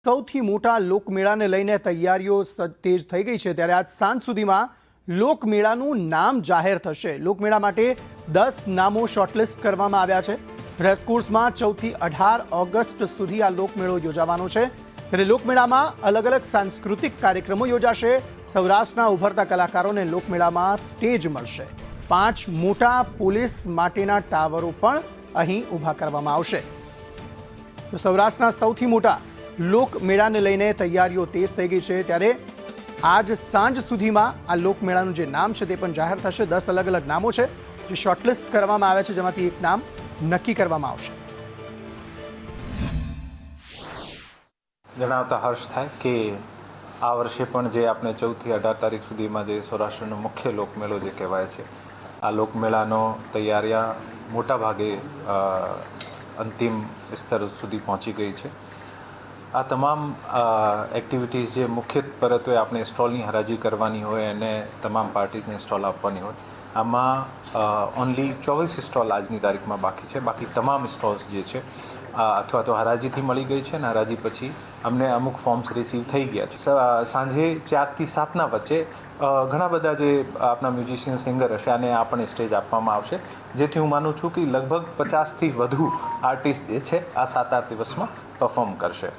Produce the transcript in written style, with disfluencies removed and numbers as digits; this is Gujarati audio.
સૌથી મોટા લોકમેળાને લઈને તૈયારીઓ તેજ થઈ ગઈ છે ત્યારે આજ સાંજ સુધીમાં લોકમેળાનું નામ જાહેર થશે। લોકમેળા માટે 10 નામો શોર્ટલિસ્ટ કરવામાં આવ્યા છે। રેસકોર્સમાં 14 થી 18 ઓગસ્ટ સુધી આ લોકમેળો યોજાવાનો છે। ત્યારે લોકમેળામાં અલગ અલગ સાંસ્કૃતિક કાર્યક્રમો યોજાશે। સૌરાષ્ટ્રના ઉભરતા કલાકારોને લોકમેળામાં સ્ટેજ મળશે। 5 મોટા પોલીસ માટેના ટાવરો પણ અહીં ઊભા કરવામાં આવશે। તો સૌરાષ્ટ્રના સૌથી મોટા લોકમેળાને લઈને તૈયારીઓ તેજ થઈ ગઈ છે ત્યારે આજ સાંજ સુધીમાં આ લોકમેળાનું જે નામ છે તે પણ જાહેર થશે। 10 અલગ અલગ નામો છે જે શોર્ટલિસ્ટ કરવામાં આવે છે, જેમાંથી એક નામ નક્કી કરવામાં આવશે। જણાવતા હર્ષ થાય કે આ વર્ષે પણ જે આપણે 14 થી 18 તારીખ સુધીમાં જે સૌરાષ્ટ્રનો મુખ્ય લોકમેળો જે કહેવાય છે, આ લોકમેળાનો તૈયારીઓ મોટા ભાગે અંતિમ સ્તર સુધી પહોંચી ગઈ છે। આ તમામ એક્ટિવિટીઝ જે મુખ્ય પરત્વે આપણે સ્ટોલની હરાજી કરવાની હોય અને તમામ પાર્ટીઝને સ્ટોલ આપવાની હોય, આમાં ઓનલી 24 સ્ટોલ આજની તારીખમાં બાકી છે। બાકી તમામ સ્ટોલ્સ જે છે અથવા તો હરાજીથી મળી ગઈ છે અને હરાજી પછી અમને અમુક ફોર્મ્સ રિસીવ થઈ ગયા છે। સાંજે 4 થી 7ના વચ્ચે ઘણા બધા જે આપણા મ્યુઝિશિયન સિંગર હશે આને આપણને સ્ટેજ આપવામાં આવશે, જેથી હું માનું છું કે લગભગ 50થી વધુ આર્ટિસ્ટ જે છે આ 7-8 દિવસમાં પરફોર્મ કરશે।